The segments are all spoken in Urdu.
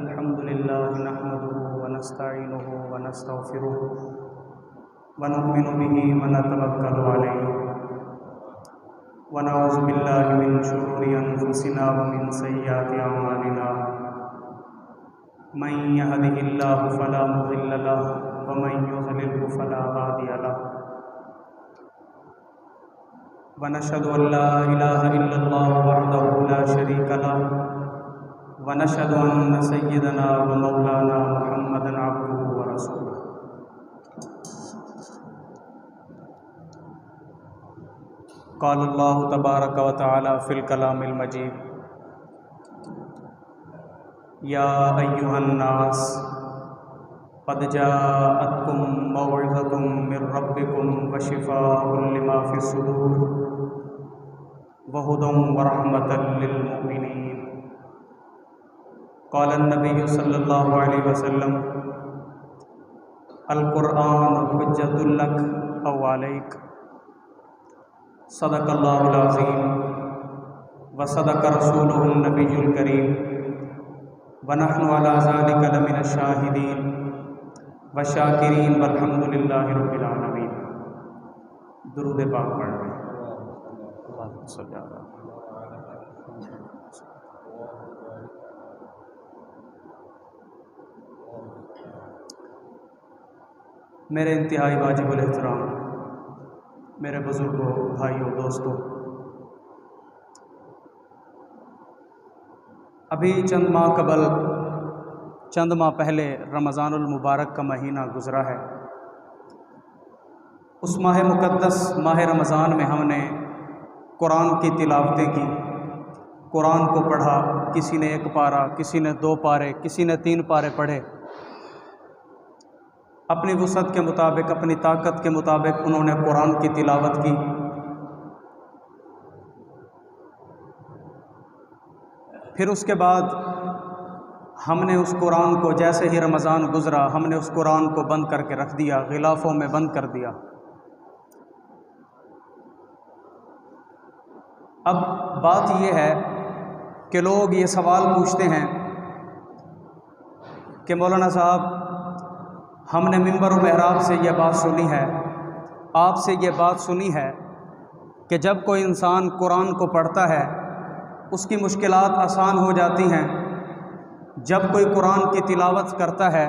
الحمد لله نحمده ونستعينه ونستغفره ونؤمن به ونتوكل عليه ونعوذ بالله من شرور أنفسنا ومن سيئات أعمالنا من يهده الله فلا مضل له ومن يضلل فلا هادي له ونشهد أن لا إله إلا الله وحده لا شريك له ونشهد أن سيدنا ومولانا محمدا عبده ورسوله قال الله تبارك وتعالى في الكلام المجيد يا أيها الناس قد جاءتكم موعظة من ربكم وشفاء لما في الصدور وهدى ورحمة للمؤمنين قال النبي صلى الله عليه وسلم القرآن حجة لك أو عليك صدق الله العظيم وصدق رسوله النبي الكريم ونحن على ذلك لمن الشاهدين والشاکرین والحمد للہ رب العالمین۔ درود پاک پڑھ رہے ہیں۔ اللہم صلی علی میرے انتہائی واجب الاحترام میرے بزرگوں، بھائیوں، دوستوں، ابھی چند ماہ پہلے رمضان المبارک کا مہینہ گزرا ہے۔ اس ماہ مقدس ماہ رمضان میں ہم نے قرآن کی تلاوتیں کی، قرآن کو پڑھا، کسی نے 1 پارہ، کسی نے 2 پارے، کسی نے 3 پارے پڑھے۔ اپنی وسعت کے مطابق، اپنی طاقت کے مطابق انہوں نے قرآن کی تلاوت کی۔ پھر اس کے بعد ہم نے اس قرآن کو، جیسے ہی رمضان گزرا، ہم نے اس قرآن کو بند کر کے رکھ دیا، غلافوں میں بند کر دیا۔ اب بات یہ ہے کہ لوگ یہ سوال پوچھتے ہیں کہ مولانا صاحب، ہم نے منبر و محراب سے یہ بات سنی ہے، آپ سے یہ بات سنی ہے کہ جب کوئی انسان قرآن کو پڑھتا ہے اس کی مشکلات آسان ہو جاتی ہیں، جب کوئی قرآن کی تلاوت کرتا ہے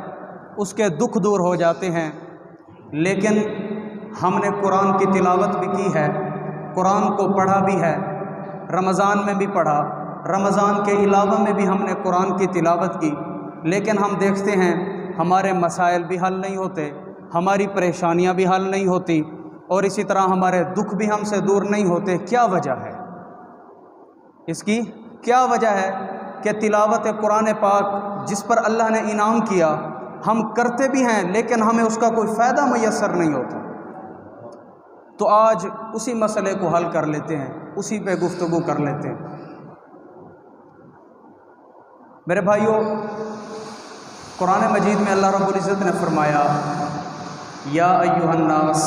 اس کے دکھ دور ہو جاتے ہیں۔ لیکن ہم نے قرآن کی تلاوت بھی کی ہے، قرآن کو پڑھا بھی ہے، رمضان میں بھی پڑھا، رمضان کے علاوہ میں بھی ہم نے قرآن کی تلاوت کی، لیکن ہم دیکھتے ہیں ہمارے مسائل بھی حل نہیں ہوتے، ہماری پریشانیاں بھی حل نہیں ہوتی، اور اسی طرح ہمارے دکھ بھی ہم سے دور نہیں ہوتے۔ کیا وجہ ہے اس کی؟ کیا وجہ ہے کہ تلاوت قرآن پاک جس پر اللہ نے انعام کیا ہم کرتے بھی ہیں لیکن ہمیں اس کا کوئی فائدہ میسر نہیں ہوتا؟ تو آج اسی مسئلے کو حل کر لیتے ہیں، اسی پہ گفتگو کر لیتے ہیں۔ میرے بھائیوں، قرآن مجید میں اللہ رب العزت نے فرمایا یا ایھا الناس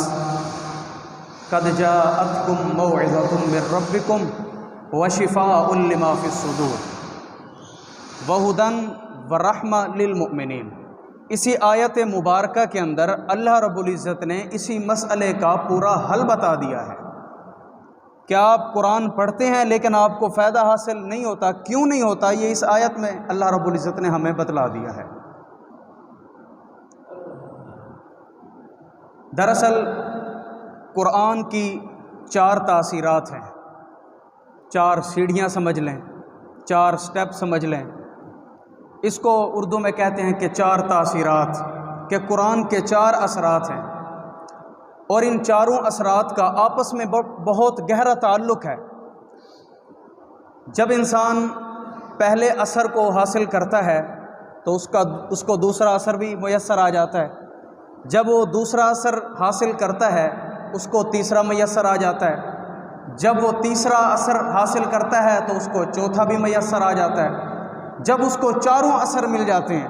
قد جاءتکم موعظۃ من ربکم وشفاء لما فی الصدور وہدی ورحمۃ للمؤمنین۔ اسی آیت مبارکہ کے اندر اللہ رب العزت نے اسی مسئلے کا پورا حل بتا دیا ہے کہ آپ قرآن پڑھتے ہیں لیکن آپ کو فائدہ حاصل نہیں ہوتا۔ کیوں نہیں ہوتا؟ یہ اس آیت میں اللہ رب العزت نے ہمیں بتلا دیا ہے۔ دراصل قرآن کی 4 تاثیرات ہیں، 4 سیڑھیاں سمجھ لیں، 4 سٹیپ سمجھ لیں۔ اس کو اردو میں کہتے ہیں کہ 4 تاثیرات، کہ قرآن کے 4 اثرات ہیں، اور ان چاروں اثرات کا آپس میں بہت گہرا تعلق ہے۔ جب انسان پہلے اثر کو حاصل کرتا ہے تو اس کو دوسرا اثر بھی میسر آ جاتا ہے، جب وہ دوسرا اثر حاصل کرتا ہے اس کو تیسرا میسر آ جاتا ہے، جب وہ تیسرا اثر حاصل کرتا ہے تو اس کو چوتھا بھی میسر آ جاتا ہے۔ جب اس کو چاروں اثر مل جاتے ہیں،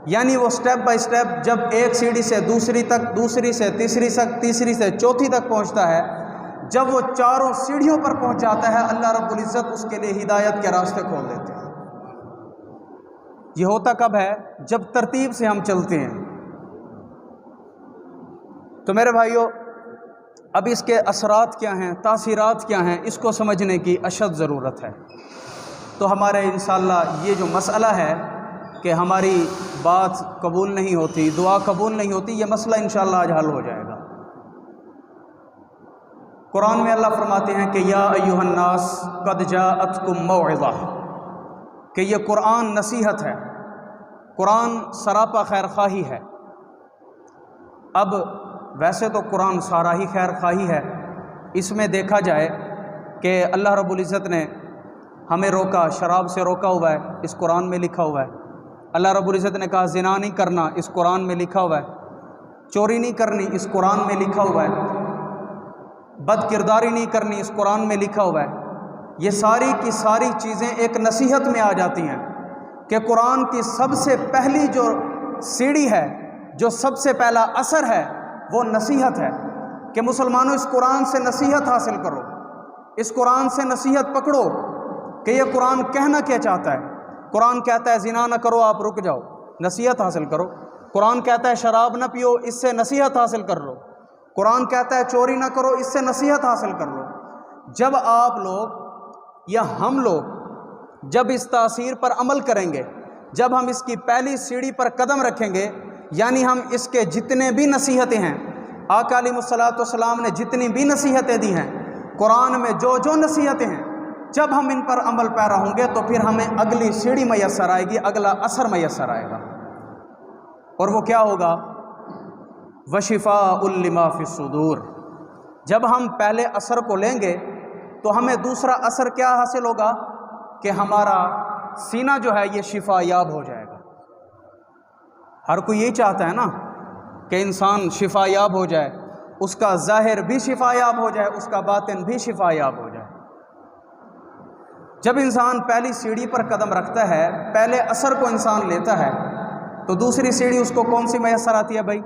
یعنی وہ سٹیپ بائی سٹیپ جب ایک سیڑھی سے دوسری تک، دوسری سے تیسری تک، تیسری سے چوتھی تک پہنچتا ہے، جب وہ چاروں سیڑھیوں پر پہنچ جاتا ہے اللہ رب العزت اس کے لیے ہدایت کے راستے کھول دیتے ہیں۔ یہ ہوتا کب ہے؟ جب ترتیب سے ہم چلتے ہیں۔ تو میرے بھائیوں، اب اس کے اثرات کیا ہیں، تاثیرات کیا ہیں، اس کو سمجھنے کی اشد ضرورت ہے۔ تو ہمارے انشاءاللہ یہ جو مسئلہ ہے کہ ہماری بات قبول نہیں ہوتی، دعا قبول نہیں ہوتی، یہ مسئلہ انشاءاللہ آج حل ہو جائے گا۔ قرآن میں اللہ فرماتے ہیں کہ یا ایھا الناس قد جاءتکم موعظہ، کہ یہ قرآن نصیحت ہے، قرآن سراپا خیر خواہی ہے۔ اب ویسے تو قرآن سارا ہی خیر خواہی ہے، اس میں دیکھا جائے کہ اللہ رب العزت نے ہمیں روکا، شراب سے روکا ہوا ہے، اس قرآن میں لکھا ہوا ہے۔ اللہ رب العزت نے کہا زنا نہیں کرنا، اس قرآن میں لکھا ہوا ہے۔ چوری نہیں کرنی، اس قرآن میں لکھا ہوا ہے۔ بد کرداری نہیں کرنی، اس قرآن میں لکھا ہوا ہے۔ یہ ساری کی ساری چیزیں ایک نصیحت میں آ جاتی ہیں کہ قرآن کی سب سے پہلی جو سیڑھی ہے، جو سب سے پہلا اثر ہے، وہ نصیحت ہے کہ مسلمانوں اس قرآن سے نصیحت حاصل کرو، اس قرآن سے نصیحت پکڑو کہ یہ قرآن کہنا کیا چاہتا ہے۔ قرآن کہتا ہے زنا نہ کرو، آپ رک جاؤ، نصیحت حاصل کرو۔ قرآن کہتا ہے شراب نہ پیو، اس سے نصیحت حاصل کر لو۔ قرآن کہتا ہے چوری نہ کرو، اس سے نصیحت حاصل کر لو۔ جب آپ لوگ یا ہم لوگ جب اس تاثیر پر عمل کریں گے، جب ہم اس کی پہلی سیڑھی پر قدم رکھیں گے، یعنی ہم اس کے جتنے بھی نصیحتیں ہیں، آقا علیہ الصلوۃ والسلام نے جتنی بھی نصیحتیں دی ہیں، قرآن میں جو جو نصیحتیں ہیں، جب ہم ان پر عمل پیرا ہوں گے تو پھر ہمیں اگلی سیڑھی میسر آئے گی، اگلا اثر میسر آئے گا، اور وہ کیا ہوگا؟ وشفاء لما فی الصدور۔ جب ہم پہلے اثر کو لیں گے تو ہمیں دوسرا اثر کیا حاصل ہوگا کہ ہمارا سینہ جو ہے یہ شفا یاب ہو جائے گا۔ ہر کوئی یہی چاہتا ہے نا کہ انسان شفا یاب ہو جائے، اس کا ظاہر بھی شفا یاب ہو جائے، اس کا باطن بھی شفا یاب ہو جائے۔ جب انسان پہلی سیڑھی پر قدم رکھتا ہے، پہلے اثر کو انسان لیتا ہے، تو دوسری سیڑھی اس کو کون سی میسر آتی ہے بھائی؟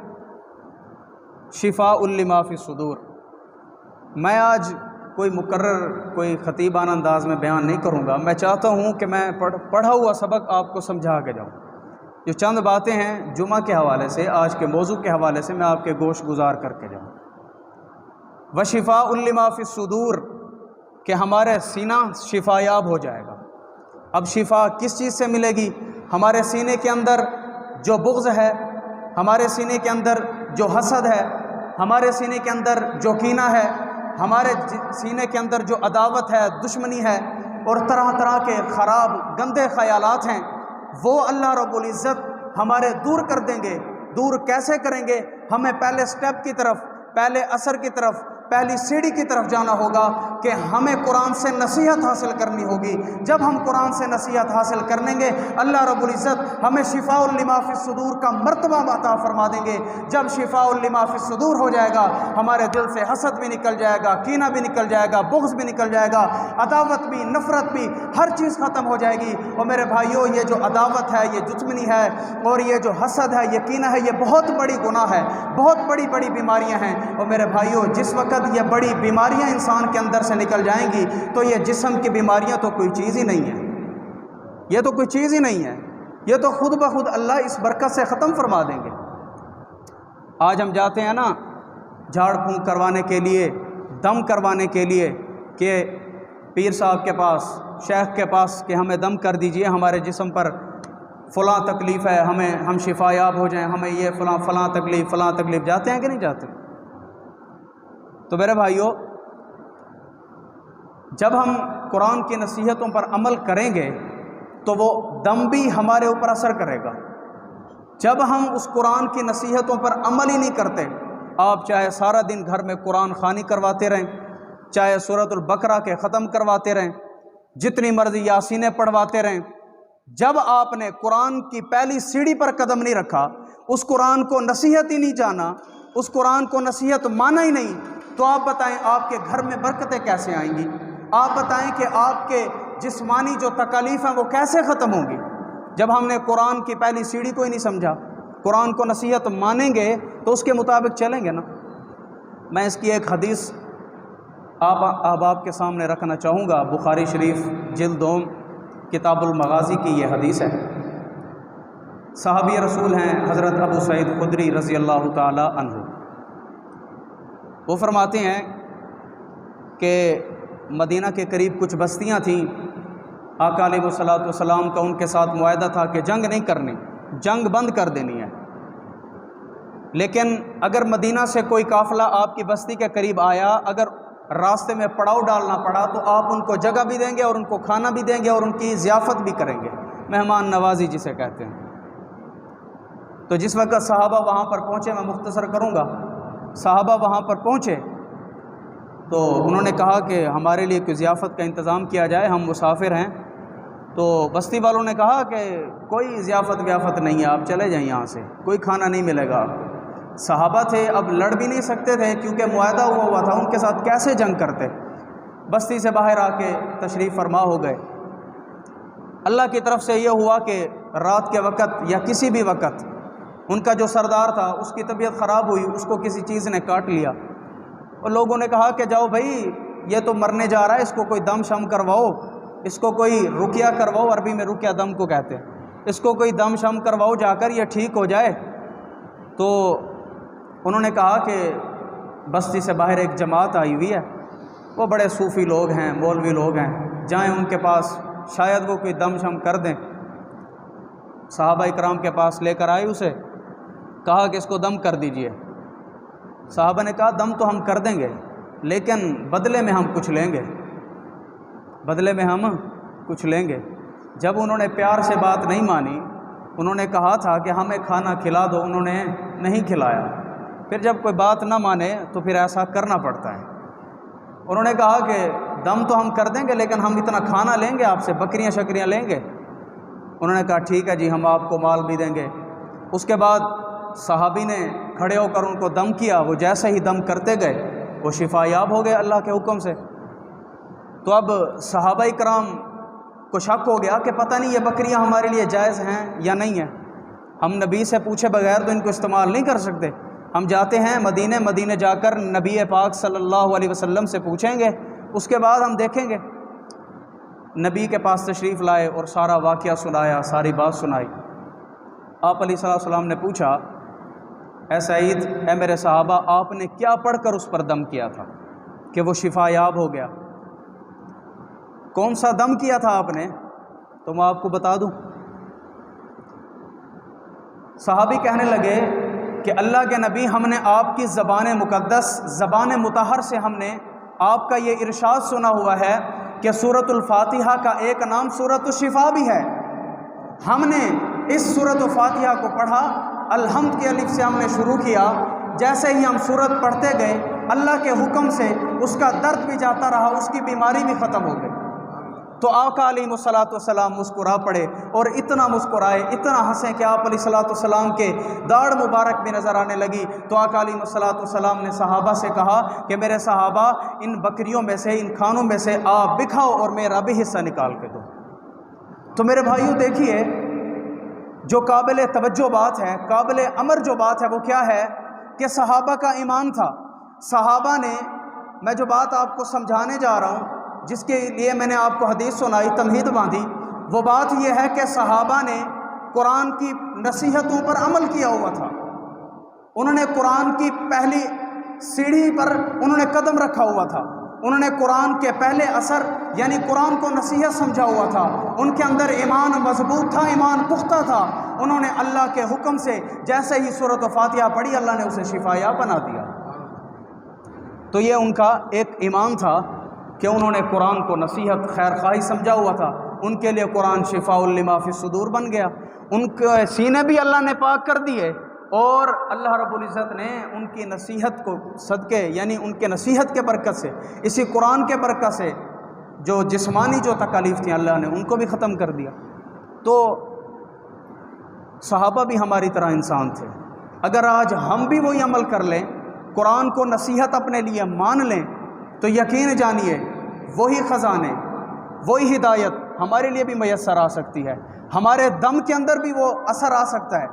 شفاء لما فی الصدور۔ میں آج کوئی مقرر کوئی خطیبانہ انداز میں بیان نہیں کروں گا، میں چاہتا ہوں کہ میں پڑھا ہوا سبق آپ کو سمجھا کے جاؤں۔ جو چند باتیں ہیں جمعہ کے حوالے سے، آج کے موضوع کے حوالے سے، میں آپ کے گوش گزار کر کے جاؤں۔ وشفاء لما فی الصدور، کہ ہمارے سینہ شفا یاب ہو جائے گا۔ اب شفا کس چیز سے ملے گی؟ ہمارے سینے کے اندر جو بغض ہے، ہمارے سینے کے اندر جو حسد ہے، ہمارے سینے کے اندر جو کینہ ہے، ہمارے سینے کے اندر جو عداوت ہے، دشمنی ہے، اور طرح طرح کے خراب گندے خیالات ہیں، وہ اللہ رب العزت ہمارے دور کر دیں گے۔ دور کیسے کریں گے؟ ہمیں پہلے سٹیپ کی طرف، پہلے اثر کی طرف، پہلی سیڑھی کی طرف جانا ہوگا کہ ہمیں قرآن سے نصیحت حاصل کرنی ہوگی۔ جب ہم قرآن سے نصیحت حاصل کر لیں گے، اللہ رب العزت ہمیں شفاء لما فی الصدور کا مرتبہ عطا فرما دیں گے۔ جب شفاء لما فی الصدور ہو جائے گا، ہمارے دل سے حسد بھی نکل جائے گا، کینہ بھی نکل جائے گا، بغض بھی نکل جائے گا، عداوت بھی، نفرت بھی، ہر چیز ختم ہو جائے گی۔ اور میرے بھائیوں، یہ جو عداوت ہے، یہ دشمنی ہے، اور یہ جو حسد ہے، یہ کینہ ہے، یہ بہت بڑی گناہ ہے، بہت بڑی بڑی بیماریاں ہیں۔ اور میرے بھائیوں، جس وقت یہ بڑی بیماریاں انسان کے اندر سے نکل جائیں گی تو یہ جسم کی بیماریاں تو کوئی چیز ہی نہیں ہے، یہ تو کوئی چیز ہی نہیں ہے، یہ تو خود بخود اللہ اس برکت سے ختم فرما دیں گے۔ آج ہم جاتے ہیں نا جھاڑ پھونک کروانے کے لیے، دم کروانے کے لیے، کہ پیر صاحب کے پاس، شیخ کے پاس، کہ ہمیں دم کر دیجئے، ہمارے جسم پر فلاں تکلیف ہے، ہم شفا یاب ہو جائیں، ہمیں یہ فلاں تکلیف، جاتے ہیں کہ نہیں جاتے؟ تو میرے بھائیوں، جب ہم قرآن کی نصیحتوں پر عمل کریں گے تو وہ دم بھی ہمارے اوپر اثر کرے گا۔ جب ہم اس قرآن کی نصیحتوں پر عمل ہی نہیں کرتے، آپ چاہے سارا دن گھر میں قرآن خوانی کرواتے رہیں، چاہے سورۃ البقرہ کے ختم کرواتے رہیں، جتنی مرضی یاسینیں پڑھواتے رہیں، جب آپ نے قرآن کی پہلی سیڑھی پر قدم نہیں رکھا، اس قرآن کو نصیحت ہی نہیں جانا، اس قرآن کو نصیحت مانا ہی نہیں، تو آپ بتائیں آپ کے گھر میں برکتیں کیسے آئیں گی؟ آپ بتائیں کہ آپ کے جسمانی جو تکالیف ہیں وہ کیسے ختم ہوں گی؟ جب ہم نے قرآن کی پہلی سیڑھی کو ہی نہیں سمجھا، قرآن کو نصیحت مانیں گے تو اس کے مطابق چلیں گے نا۔ میں اس کی ایک حدیث آپ کے سامنے رکھنا چاہوں گا، بخاری شریف جلد 2 کتاب المغازی کی یہ حدیث ہے۔ صحابی رسول ہیں حضرت ابو سعید خدری رضی اللہ تعالی عنہ۔ وہ فرماتے ہیں کہ مدینہ کے قریب کچھ بستیاں تھیں، آقا علیہ الصلوۃ والسلام کا ان کے ساتھ معاہدہ تھا کہ جنگ نہیں کرنی، جنگ بند کر دینی ہے، لیکن اگر مدینہ سے کوئی قافلہ آپ کی بستی کے قریب آیا، اگر راستے میں پڑاؤ ڈالنا پڑا تو آپ ان کو جگہ بھی دیں گے اور ان کو کھانا بھی دیں گے اور ان کی ضیافت بھی کریں گے، مہمان نوازی جسے کہتے ہیں۔ تو جس وقت صحابہ وہاں پر پہنچے، میں مختصر کروں گا، صحابہ وہاں پر پہنچے تو انہوں نے کہا کہ ہمارے لیے کوئی ضیافت کا انتظام کیا جائے، ہم مسافر ہیں۔ تو بستی والوں نے کہا کہ کوئی ضیافت ویافت نہیں ہے، آپ چلے جائیں یہاں سے، کوئی کھانا نہیں ملے گا آپ کو۔ صحابہ تھے، اب لڑ بھی نہیں سکتے تھے کیونکہ معاہدہ ہوا تھا، ان کے ساتھ کیسے جنگ کرتے، بستی سے باہر آ کے تشریف فرما ہو گئے۔ اللہ کی طرف سے یہ ہوا کہ رات کے وقت یا کسی بھی وقت ان کا جو سردار تھا اس کی طبیعت خراب ہوئی، اس کو کسی چیز نے کاٹ لیا، اور لوگوں نے کہا کہ جاؤ بھائی یہ تو مرنے جا رہا ہے، اس کو کوئی دم شم کرواؤ، اس کو کوئی رقیہ کرواؤ، عربی میں رقیہ دم کو کہتے ہیں، اس کو کوئی دم شم کرواؤ جا کر، یہ ٹھیک ہو جائے۔ تو انہوں نے کہا کہ بستی سے باہر ایک جماعت آئی ہوئی ہے، وہ بڑے صوفی لوگ ہیں، مولوی لوگ ہیں، جائیں ان کے پاس، شاید وہ کوئی دم شم کر دیں۔ صحابہ اکرام کے پاس لے کر آئے اسے، کہا کہ اس کو دم کر دیجئے۔ صحابہ نے کہا دم تو ہم کر دیں گے لیکن بدلے میں ہم کچھ لیں گے، بدلے میں ہم کچھ لیں گے۔ جب انہوں نے پیار سے بات نہیں مانی، انہوں نے کہا تھا کہ ہمیں کھانا کھلا دو، انہوں نے نہیں کھلایا۔ پھر جب کوئی بات نہ مانے تو پھر ایسا کرنا پڑتا ہے۔ انہوں نے کہا کہ دم تو ہم کر دیں گے لیکن ہم اتنا کھانا لیں گے آپ سے، بکریاں شکریاں لیں گے۔ انہوں نے کہا ٹھیک ہے جی، ہم آپ کو مال بھی دیں گے۔ اس کے بعد صحابی نے کھڑے ہو کر ان کو دم کیا، وہ جیسے ہی دم کرتے گئے وہ شفا یاب ہو گئے اللہ کے حکم سے۔ تو اب صحابہ کرام کو شک ہو گیا کہ پتہ نہیں یہ بکریاں ہمارے لیے جائز ہیں یا نہیں ہیں، ہم نبی سے پوچھے بغیر تو ان کو استعمال نہیں کر سکتے، ہم جاتے ہیں مدینے جا کر نبی پاک صلی اللہ علیہ وسلم سے پوچھیں گے، اس کے بعد ہم دیکھیں گے۔ نبی کے پاس تشریف لائے اور سارا واقعہ سنایا، ساری بات سنائی۔ آپ علیہ الصلوۃ والسلام نے پوچھا، اے سعید، اے میرے صحابہ، آپ نے کیا پڑھ کر اس پر دم کیا تھا کہ وہ شفا یاب ہو گیا؟ کون سا دم کیا تھا آپ نے؟ تو میں آپ کو بتا دوں۔ صحابی کہنے لگے کہ اللہ کے نبی، ہم نے آپ کی زبان مقدس، زبان مطہر سے ہم نے آپ کا یہ ارشاد سنا ہوا ہے کہ سورۃ الفاتحہ کا ایک نام سورۃ الشفا بھی ہے۔ ہم نے اس سورۃ الفاتحہ کو پڑھا، الحمد کے الف سے ہم نے شروع کیا، جیسے ہی ہم سورت پڑھتے گئے اللہ کے حکم سے اس کا درد بھی جاتا رہا، اس کی بیماری بھی ختم ہو گئی۔ تو آقا علیہ الصلوۃ والسلام مسکرا پڑے، اور اتنا مسکرائے، اتنا ہنسے کہ آپ علیہ الصلوۃ والسلام کے داڑھ مبارک بھی نظر آنے لگی۔ تو آقا علیہ الصلوۃ والسلام نے صحابہ سے کہا کہ میرے صحابہ، ان بکریوں میں سے، ان کھانوں میں سے آپ بکھاؤ اور میرا بھی حصہ نکال کے دو۔ تو میرے بھائیوں دیکھیے، جو قابل توجہ بات ہے، قابل امر جو بات ہے، وہ کیا ہے کہ صحابہ کا ایمان تھا۔ صحابہ نے، میں جو بات آپ کو سمجھانے جا رہا ہوں، جس کے لیے میں نے آپ کو حدیث سنائی، تمہید باندھی، وہ بات یہ ہے کہ صحابہ نے قرآن کی نصیحتوں پر عمل کیا ہوا تھا۔ انہوں نے قرآن کی پہلی سیڑھی پر انہوں نے قدم رکھا ہوا تھا، انہوں نے قرآن کے پہلے اثر یعنی قرآن کو نصیحت سمجھا ہوا تھا، ان کے اندر ایمان مضبوط تھا، ایمان پختہ تھا۔ انہوں نے اللہ کے حکم سے جیسے ہی سورۃ فاتحہ پڑھی، اللہ نے اسے شفا یاب بنا دیا۔ تو یہ ان کا ایک ایمان تھا کہ انہوں نے قرآن کو نصیحت، خیر خواہی سمجھا ہوا تھا، ان کے لیے قرآن شفاء لما فی الصدور بن گیا، ان کے سینے بھی اللہ نے پاک کر دیے، اور اللہ رب العزت نے ان کی نصیحت کو صدقے، یعنی ان کے نصیحت کے برکت سے، اسی قرآن کے برکت سے جو جسمانی جو تکالیف تھیں اللہ نے ان کو بھی ختم کر دیا۔ تو صحابہ بھی ہماری طرح انسان تھے۔ اگر آج ہم بھی وہی عمل کر لیں، قرآن کو نصیحت اپنے لیے مان لیں، تو یقین جانیے وہی خزانے، وہی ہدایت ہمارے لیے بھی میسر آ سکتی ہے، ہمارے دم کے اندر بھی وہ اثر آ سکتا ہے۔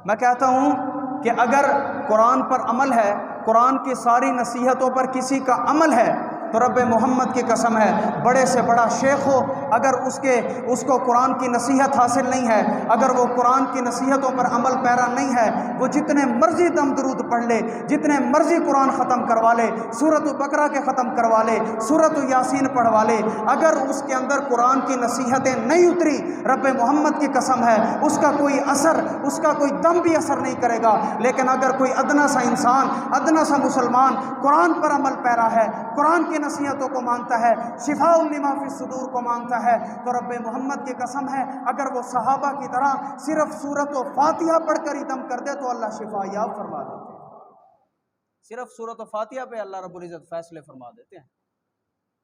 میں کہتا ہوں کہ اگر قرآن پر عمل ہے، قرآن کی ساری نصیحتوں پر کسی کا عمل ہے، تو رب محمد کی قسم ہے، بڑے سے بڑا شیخ ہو، اگر اس کو قرآن کی نصیحت حاصل نہیں ہے، اگر وہ قرآن کی نصیحتوں پر عمل پیرا نہیں ہے، وہ جتنے مرضی دم درود پڑھ لے، جتنے مرضی قرآن ختم کروا لے، سورۃ البقرہ کے ختم کروا لے، سورۃ یاسین پڑھوا لے، اگر اس کے اندر قرآن کی نصیحتیں نہیں اتری، رب محمد کی قسم ہے اس کا کوئی اثر، اس کا کوئی دم بھی اثر نہیں کرے گا۔ لیکن اگر کوئی ادنا سا انسان، ادنا سا مسلمان قرآن پر عمل پیرا ہے، قرآن کی نصیحتوں کو مانتا ہے، شفاء لما فی الصدور کو مانتا ہے، تو رب محمد کی قسم ہے اگر وہ صحابہ کی طرح صرف سورۃ فاتحہ پڑھ کر ہی دم کر دے تو اللہ شفا یاب فرما دیتے ہیں۔ صرف سورۃ فاتحہ پہ اللہ رب العزت فیصلے فرما دیتے ہیں۔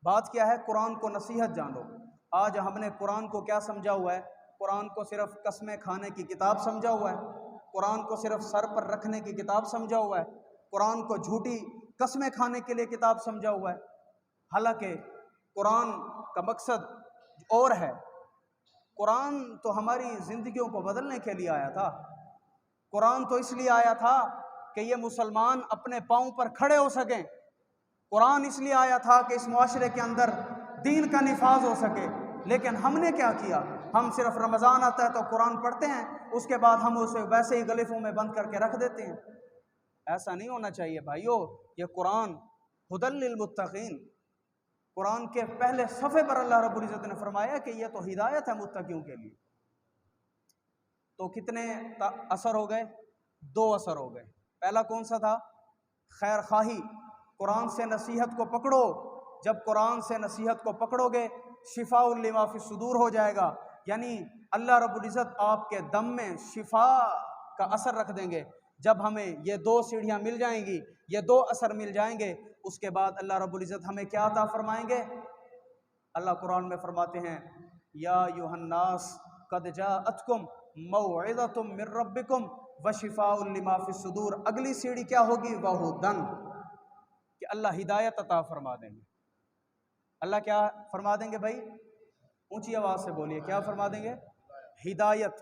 بات کیا ہے؟ قرآن کو نصیحت جانو۔ آج ہم نے قرآن کو کیا سمجھا ہوا ہے؟ قرآن کو صرف قسمیں کھانے کی کتاب سمجھا ہوا ہے، قرآن کو صرف سر پر رکھنے کی کتاب سمجھا ہوا ہے، قرآن کو جھوٹی قسمیں کھانے کے لیے کتاب سمجھا ہوا ہے۔ حالانکہ قرآن کا مقصد اور ہے۔ قرآن تو ہماری زندگیوں کو بدلنے کے لیے آیا تھا۔ قرآن تو اس لیے آیا تھا کہ یہ مسلمان اپنے پاؤں پر کھڑے ہو سکیں۔ قرآن اس لیے آیا تھا کہ اس معاشرے کے اندر دین کا نفاذ ہو سکے۔ لیکن ہم نے کیا کیا؟ ہم صرف رمضان آتا ہے تو قرآن پڑھتے ہیں، اس کے بعد ہم اسے ویسے ہی غلفوں میں بند کر کے رکھ دیتے ہیں۔ ایسا نہیں ہونا چاہیے بھائیو۔ یہ قرآن ھدی للمتقین، قرآن کے پہلے صفحے پر اللہ رب العزت نے فرمایا کہ یہ تو ہدایت ہے متقیوں کے لیے۔ تو کتنے اثر ہو گئے؟ 2 اثر ہو گئے۔ پہلا کون سا تھا؟ خیر خواہی۔ قرآن سے نصیحت کو پکڑو، جب قرآن سے نصیحت کو پکڑو گے شفاء لما فی الصدور ہو جائے گا، یعنی اللہ رب العزت آپ کے دم میں شفا کا اثر رکھ دیں گے۔ جب ہمیں یہ 2 سیڑھیاں مل جائیں گی، یہ 2 اثر مل جائیں گے، اس کے بعد اللہ رب العزت ہمیں کیا عطا فرمائیں گے؟ اللہ قرآن میں فرماتے ہیں یا ایھا الناس قد جاءتکم موعظۃ من ربکم وشفاء لما فی الصدور۔ اگلی سیڑھی کیا ہوگی؟ وہدی، کہ اللہ ہدایت عطا فرما دیں گے۔ اللہ کیا فرما دیں گے بھائی؟ اونچی آواز سے بولیے، کیا فرما دیں گے؟ ہدایت۔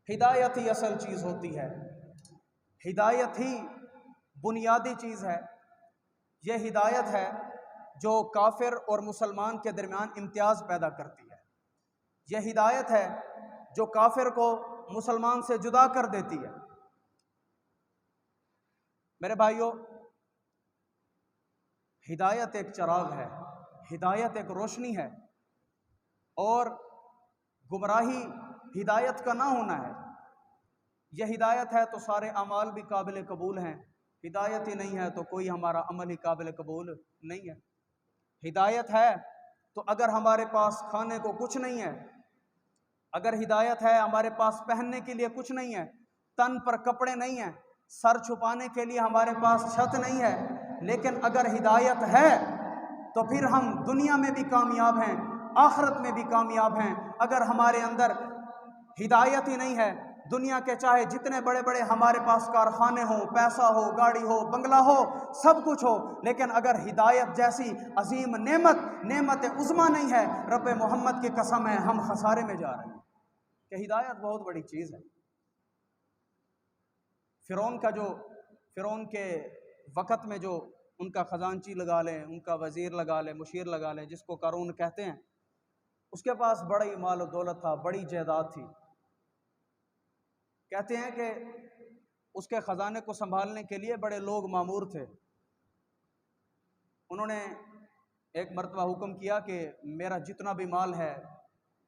ہدایت ہی اصل چیز ہوتی ہے، ہدایت ہی بنیادی چیز ہے۔ یہ ہدایت ہے جو کافر اور مسلمان کے درمیان امتیاز پیدا کرتی ہے۔ یہ ہدایت ہے جو کافر کو مسلمان سے جدا کر دیتی ہے۔ میرے بھائیوں، ہدایت ایک چراغ ہے، ہدایت ایک روشنی ہے، اور گمراہی ہدایت کا نہ ہونا ہے۔ یہ ہدایت ہے تو سارے اعمال بھی قابل قبول ہیں، ہدایت ہی نہیں ہے تو کوئی ہمارا عمل ہی قابل قبول نہیں ہے۔ ہدایت ہے تو اگر ہمارے پاس کھانے کو کچھ نہیں ہے، اگر ہدایت ہے ہمارے پاس پہننے کے لیے کچھ نہیں ہے، تن پر کپڑے نہیں ہیں، سر چھپانے کے لیے ہمارے پاس چھت نہیں ہے، لیکن اگر ہدایت ہے تو پھر ہم دنیا میں بھی کامیاب ہیں، آخرت میں بھی کامیاب ہیں۔ اگر ہمارے اندر ہدایت ہی نہیں ہے، دنیا کے چاہے جتنے بڑے بڑے ہمارے پاس کارخانے ہوں، پیسہ ہو، گاڑی ہو، بنگلہ ہو، سب کچھ ہو، لیکن اگر ہدایت جیسی عظیم نعمت عظمیٰ نہیں ہے، رب محمد کی قسم ہے ہم خسارے میں جا رہے ہیں۔ کہ ہدایت بہت بڑی چیز ہے۔ فرعون کے وقت میں جو ان کا خزانچی لگا لیں، ان کا وزیر لگا لیں، مشیر لگا لیں، جس کو قارون کہتے ہیں، اس کے پاس بڑی مال و دولت تھا، بڑی جائیداد تھی۔ کہتے ہیں کہ اس کے خزانے کو سنبھالنے کے لیے بڑے لوگ مامور تھے۔ انہوں نے ایک مرتبہ حکم کیا کہ میرا جتنا بھی مال ہے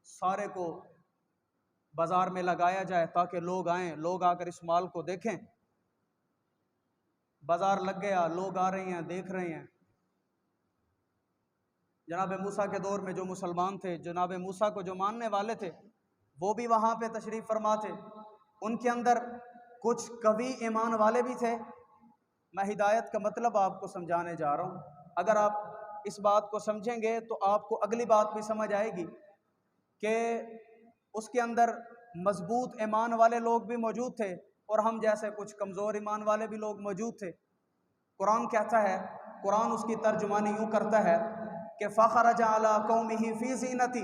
سارے کو بازار میں لگایا جائے تاکہ لوگ آئیں، لوگ آ کر اس مال کو دیکھیں۔ بازار لگ گیا، لوگ آ رہے ہیں، دیکھ رہے ہیں۔ جناب موسیٰ کے دور میں جو مسلمان تھے، جناب موسیٰ کو جو ماننے والے تھے، وہ بھی وہاں پہ تشریف فرما تھے۔ ان کے اندر کچھ قوی ایمان والے بھی تھے۔ میں ہدایت کا مطلب آپ کو سمجھانے جا رہا ہوں۔ اگر آپ اس بات کو سمجھیں گے تو آپ کو اگلی بات بھی سمجھ آئے گی کہ اس کے اندر مضبوط ایمان والے لوگ بھی موجود تھے اور ہم جیسے کچھ کمزور ایمان والے بھی لوگ موجود تھے۔ قرآن کہتا ہے، قرآن اس کی ترجمانی یوں کرتا ہے کہ فَخَرَجَ عَلَىٰ قَوْمِهِ فِي زِينَتِهِ،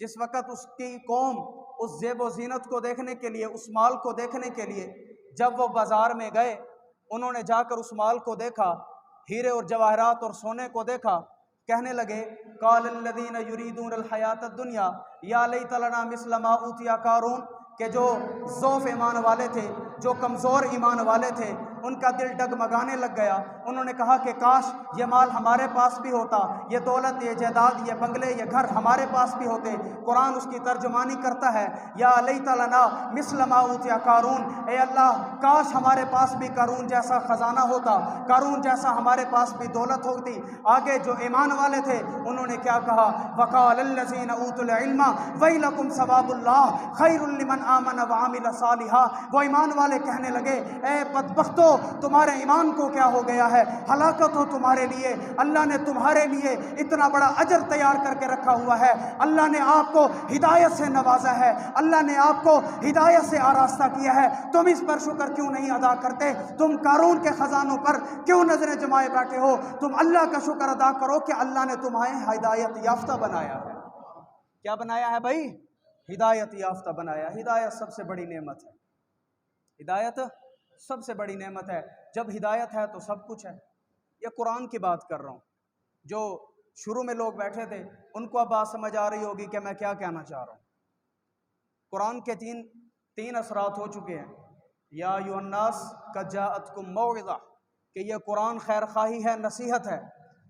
جس وقت اس کی قوم اس زیب و زینت کو دیکھنے کے لیے، اس مال کو دیکھنے کے لیے جب وہ بازار میں گئے، انہوں نے جا کر اس مال کو دیکھا، ہیرے اور جواہرات اور سونے کو دیکھا، کہنے لگے قال الذین یریدون الحیات الدنیا یا لیت لنا مثل ما اوتی قارون، کہ جو ضعف ایمان والے تھے، جو کمزور ایمان والے تھے، ان کا دل ڈگمگانے لگ گیا۔ انہوں نے کہا کہ کاش یہ مال ہمارے پاس بھی ہوتا، یہ دولت، یہ جائیداد، یہ بنگلے، یہ گھر ہمارے پاس بھی ہوتے۔ قرآن اس کی ترجمانی کرتا ہے یا لیت لنا مثل ما اوتی قارون، اے اللہ کاش ہمارے پاس بھی قارون جیسا خزانہ ہوتا، قارون جیسا ہمارے پاس بھی دولت ہوتی۔ آگے جو ایمان والے تھے انہوں نے کیا کہا؟ وقال الذین اوتوا العلم ویلکم ثواب اللہ خیر لمن آمن وعمل صالحا، وہ ایمان والے کہنے لگے اے بدبختو تمہارے ایمان کو کیا ہو گیا ہے، ہلاکت ہو تمہارے لیے، اللہ نے تمہارے لیے اتنا بڑا اجر تیار کر کے رکھا ہوا ہے، اللہ نے آپ کو ہدایت سے نوازا ہے، اللہ نے آپ کو ہدایت سے آراستہ کیا ہے، تم اس پر شکر کیوں نہیں ادا کرتے؟ تم قارون کے خزانوں پر کیوں نظریں جمائے بیٹھے ہو؟ تم اللہ کا شکر ادا کرو کہ اللہ نے تمہیں ہدایت یافتہ بنایا ہے۔ کیا بنایا ہے بھائی؟ ہدایت یافتہ بنایا۔ ہدایت سب سے بڑی نعمت ہے، ہدایت سب سے بڑی نعمت ہے۔ جب ہدایت ہے تو سب کچھ ہے۔ یہ قرآن کی بات کر رہا ہوں، جو شروع میں لوگ بیٹھے تھے ان کو اب بات سمجھ آ رہی ہوگی کہ میں کیا کہنا چاہ رہا ہوں۔ قرآن کے تین اثرات ہو چکے ہیں۔ یا ایھا الناس قد جاءتکم موعظہ، کہ یہ قرآن خیر خواہی ہے، نصیحت ہے۔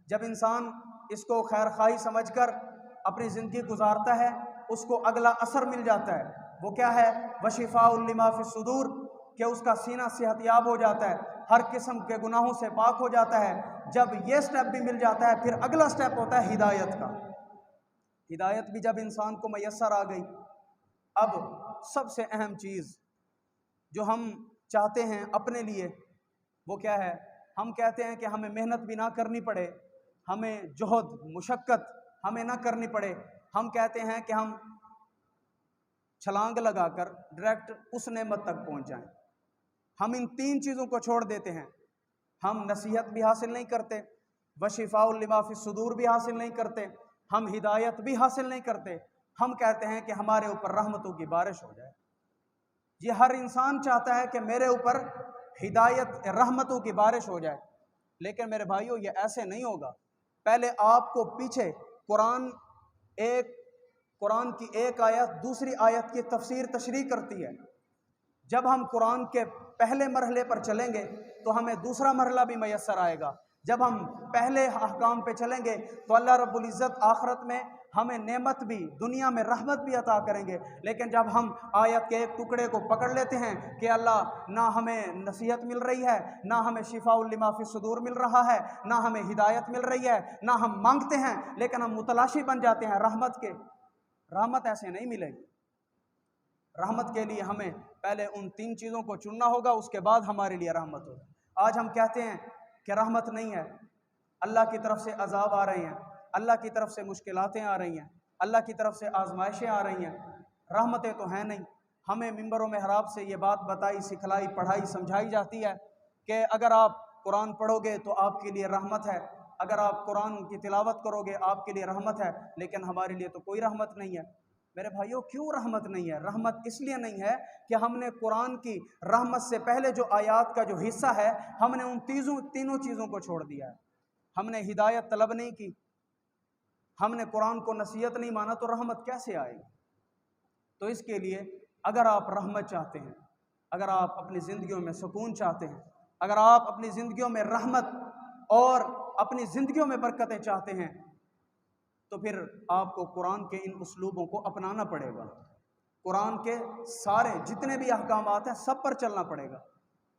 جب انسان اس کو خیر خواہی سمجھ کر اپنی زندگی گزارتا ہے اس کو اگلا اثر مل جاتا ہے۔ وہ کیا ہے؟ وشفاء لما فی الصدور، کہ اس کا سینہ صحت یاب ہو جاتا ہے، ہر قسم کے گناہوں سے پاک ہو جاتا ہے۔ جب یہ سٹیپ بھی مل جاتا ہے پھر اگلا سٹیپ ہوتا ہے ہدایت کا۔ ہدایت بھی جب انسان کو میسر آ گئی، اب سب سے اہم چیز جو ہم چاہتے ہیں اپنے لیے وہ کیا ہے؟ ہم کہتے ہیں کہ ہمیں محنت بھی نہ کرنی پڑے، ہمیں جہد مشقت ہمیں نہ کرنی پڑے۔ ہم کہتے ہیں کہ ہم چھلانگ لگا کر ڈائریکٹ اس نعمت تک پہنچ جائیں۔ ہم ان تین چیزوں کو چھوڑ دیتے ہیں۔ ہم نصیحت بھی حاصل نہیں کرتے، وشفاء لما فی الصدور بھی حاصل نہیں کرتے، ہم ہدایت بھی حاصل نہیں کرتے۔ ہم کہتے ہیں کہ ہمارے اوپر رحمتوں کی بارش ہو جائے۔ یہ ہر انسان چاہتا ہے کہ میرے اوپر ہدایت رحمتوں کی بارش ہو جائے، لیکن میرے بھائیوں یہ ایسے نہیں ہوگا۔ پہلے آپ کو پیچھے قرآن کی ایک آیت دوسری آیت کی تفسیر تشریح کرتی ہے۔ جب ہم قرآن کے پہلے مرحلے پر چلیں گے تو ہمیں دوسرا مرحلہ بھی میسر آئے گا۔ جب ہم پہلے احکام پہ چلیں گے تو اللہ رب العزت آخرت میں ہمیں نعمت بھی، دنیا میں رحمت بھی عطا کریں گے۔ لیکن جب ہم آیت کے ایک ٹکڑے کو پکڑ لیتے ہیں کہ اللہ نہ ہمیں نصیحت مل رہی ہے، نہ ہمیں شفاء لما فی الصدور مل رہا ہے، نہ ہمیں ہدایت مل رہی ہے، نہ ہم مانگتے ہیں لیکن ہم متلاشی بن جاتے ہیں رحمت کے۔ رحمت ایسے نہیں ملے گی۔ رحمت کے لیے ہمیں پہلے ان تین چیزوں کو چننا ہوگا، اس کے بعد ہمارے لیے رحمت ہوگا۔ آج ہم کہتے ہیں کہ رحمت نہیں ہے، اللہ کی طرف سے عذاب آ رہے ہیں، اللہ کی طرف سے مشکلاتیں آ رہی ہیں، اللہ کی طرف سے آزمائشیں آ رہی ہیں، رحمتیں تو ہیں نہیں۔ ہمیں منبر و محراب سے یہ بات بتائی، سکھلائی، پڑھائی، سمجھائی جاتی ہے کہ اگر آپ قرآن پڑھو گے تو آپ کے لیے رحمت ہے، اگر آپ قرآن کی تلاوت کرو گے آپ کے لیے رحمت ہے، لیکن ہمارے لیے تو کوئی رحمت نہیں ہے۔ میرے بھائیوں کیوں رحمت نہیں ہے؟ رحمت اس لیے نہیں ہے کہ ہم نے قرآن کی رحمت سے پہلے جو آیات کا جو حصہ ہے ہم نے ان تینوں چیزوں کو چھوڑ دیا ہے۔ ہم نے ہدایت طلب نہیں کی، ہم نے قرآن کو نصیحت نہیں مانا، تو رحمت کیسے آئے گی؟ تو اس کے لیے اگر آپ رحمت چاہتے ہیں، اگر آپ اپنی زندگیوں میں سکون چاہتے ہیں، اگر آپ اپنی زندگیوں میں رحمت اور اپنی زندگیوں میں برکتیں چاہتے ہیں تو پھر آپ کو قرآن کے ان اسلوبوں کو اپنانا پڑے گا۔ قرآن کے سارے جتنے بھی احکامات ہیں سب پر چلنا پڑے گا۔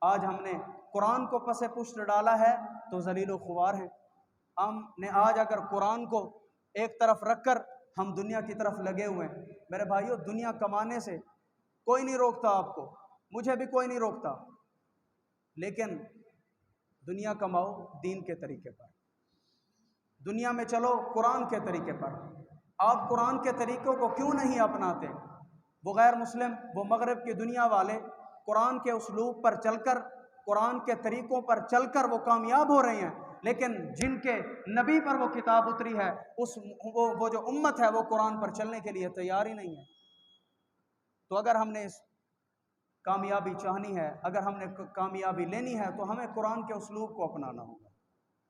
آج ہم نے قرآن کو پس پشت ڈالا ہے تو ذلیل و خوار ہیں۔ ہم نے آج اگر قرآن کو ایک طرف رکھ کر ہم دنیا کی طرف لگے ہوئے ہیں۔ میرے بھائیوں دنیا کمانے سے کوئی نہیں روکتا آپ کو، مجھے بھی کوئی نہیں روکتا، لیکن دنیا کماؤ دین کے طریقے پر، دنیا میں چلو قرآن کے طریقے پر۔ آپ قرآن کے طریقوں کو کیوں نہیں اپناتے؟ وہ غیر مسلم، وہ مغرب کی دنیا والے قرآن کے اسلوب پر چل کر، قرآن کے طریقوں پر چل کر وہ کامیاب ہو رہے ہیں، لیکن جن کے نبی پر وہ کتاب اتری ہے وہ جو امت ہے وہ قرآن پر چلنے کے لیے تیار ہی نہیں ہے۔ تو اگر ہم نے اس کامیابی چاہنی ہے، اگر ہم نے کامیابی لینی ہے تو ہمیں قرآن کے اسلوب کو اپنانا ہوگا،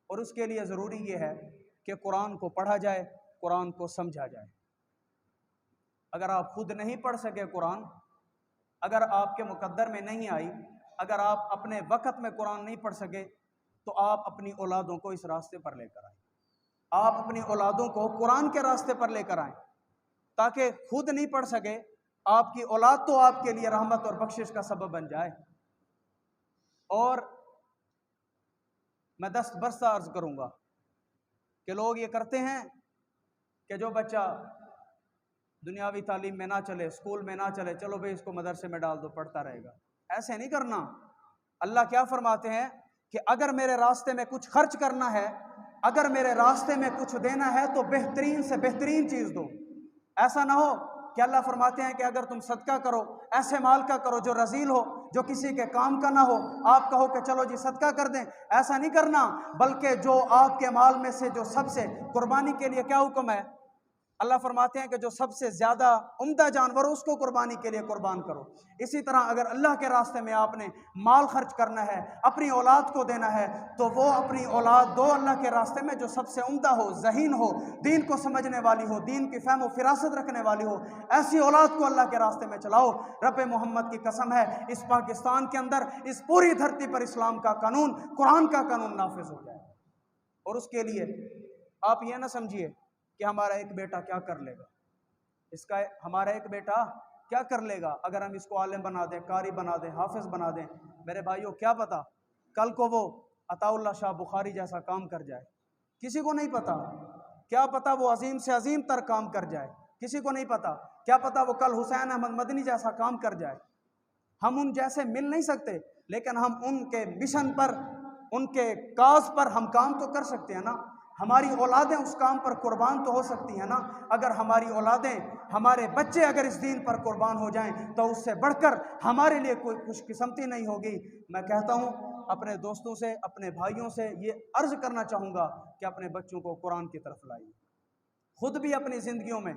اور اس کے لیے ضروری یہ ہے کہ قرآن کو پڑھا جائے، قرآن کو سمجھا جائے۔ اگر آپ خود نہیں پڑھ سکے قرآن، اگر آپ کے مقدر میں نہیں آئی، اگر آپ اپنے وقت میں قرآن نہیں پڑھ سکے، تو آپ اپنی اولادوں کو اس راستے پر لے کر آئیں۔ آپ اپنی اولادوں کو قرآن کے راستے پر لے کر آئیں، تاکہ خود نہیں پڑھ سکے، آپ کی اولاد تو آپ کے لیے رحمت اور بخشش کا سبب بن جائے۔ اور میں دست برستہ عرض کروں گا کہ لوگ یہ کرتے ہیں کہ جو بچہ دنیاوی تعلیم میں نہ چلے، اسکول میں نہ چلے، چلو بھئی اس کو مدرسے میں ڈال دو، پڑھتا رہے گا۔ ایسے نہیں کرنا۔ اللہ کیا فرماتے ہیں کہ اگر میرے راستے میں کچھ خرچ کرنا ہے، اگر میرے راستے میں کچھ دینا ہے تو بہترین سے بہترین چیز دو۔ ایسا نہ ہو کہ اللہ فرماتے ہیں کہ اگر تم صدقہ کرو، ایسے مال کا کرو جو رذیل ہو، جو کسی کے کام کا نہ ہو، آپ کہو کہ چلو جی صدقہ کر دیں۔ ایسا نہیں کرنا، بلکہ جو آپ کے مال میں سے جو سب سے قربانی کے لیے کیا حکم ہے؟ اللہ فرماتے ہیں کہ جو سب سے زیادہ عمدہ جانور ہو اس کو قربانی کے لیے قربان کرو۔ اسی طرح اگر اللہ کے راستے میں آپ نے مال خرچ کرنا ہے، اپنی اولاد کو دینا ہے، تو وہ اپنی اولاد دو اللہ کے راستے میں جو سب سے عمدہ ہو، ذہین ہو، دین کو سمجھنے والی ہو، دین کی فہم و فراست رکھنے والی ہو، ایسی اولاد کو اللہ کے راستے میں چلاؤ۔ رب محمد کی قسم ہے، اس پاکستان کے اندر، اس پوری دھرتی پر اسلام کا قانون، قرآن کا قانون نافذ ہو جائے۔ اور اس کے لیے آپ یہ نہ سمجھیے کہ ہمارا ایک بیٹا کیا کر لے گا، ہمارا ایک بیٹا کیا کر لے گا اگر ہم اس کو عالم بنا دیں، قاری بنا دیں، حافظ بنا دیں۔ میرے بھائیوں، کیا پتا کل کو وہ عطا اللہ شاہ بخاری جیسا کام کر جائے، کسی کو نہیں پتا۔ کیا پتا وہ عظیم سے عظیم تر کام کر جائے، کسی کو نہیں پتا۔ کیا پتا وہ کل حسین احمد مدنی جیسا کام کر جائے۔ ہم ان جیسے مل نہیں سکتے، لیکن ہم ان کے مشن پر، ان کے کاز پر ہم کام تو کر سکتے ہیں نا۔ ہماری اولادیں اس کام پر قربان تو ہو سکتی ہیں نا۔ اگر ہماری اولادیں، ہمارے بچے اگر اس دین پر قربان ہو جائیں تو اس سے بڑھ کر ہمارے لیے کوئی خوش قسمتی نہیں ہوگی۔ میں کہتا ہوں اپنے دوستوں سے، اپنے بھائیوں سے یہ عرض کرنا چاہوں گا کہ اپنے بچوں کو قرآن کی طرف لائیے، خود بھی اپنی زندگیوں میں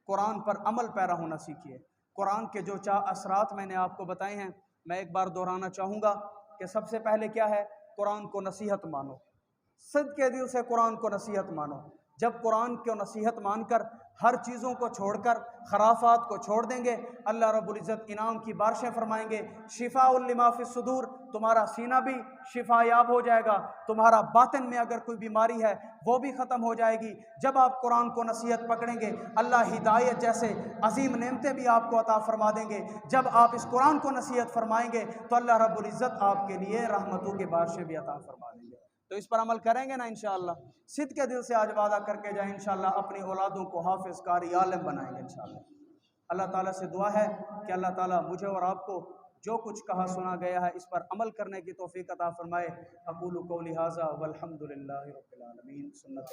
قرآن پر عمل پیرا ہونا سیکھیے۔ قرآن کے جو 4 اثرات میں نے آپ کو بتائے ہیں، میں ایک بار دہرانا چاہوں گا کہ سب سے پہلے کیا ہے؟ قرآن کو نصیحت مانو، صدق کے دل سے قرآن کو نصیحت مانو۔ جب قرآن کو نصیحت مان کر ہر چیزوں کو چھوڑ کر خرافات کو چھوڑ دیں گے، اللہ رب العزت انعام کی بارشیں فرمائیں گے۔ شفاء لما فی الصدور، تمہارا سینہ بھی شفا یاب ہو جائے گا، تمہارا باطن میں اگر کوئی بیماری ہے وہ بھی ختم ہو جائے گی۔ جب آپ قرآن کو نصیحت پکڑیں گے، اللہ ہدایت جیسے عظیم نعمتیں بھی آپ کو عطا فرما دیں گے۔ جب آپ اس قرآن کو نصیحت فرمائیں گے تو اللہ رب العزت آپ کے لیے رحمتوں کے بارشیں بھی عطا فرما دیں گے۔ تو اس پر عمل کریں گے نا انشاءاللہ۔ صدق کے دل سے آج وعدہ کر کے جائیں، انشاءاللہ اپنی اولادوں کو حافظ، قاری، عالم بنائیں گے انشاءاللہ۔ اللہ تعالیٰ سے دعا ہے کہ اللہ تعالیٰ مجھے اور آپ کو جو کچھ کہا سنا گیا ہے اس پر عمل کرنے کی توفیق عطا فرمائے۔ اقول قولی ھذا والحمد للہ رب العالمین۔ سنت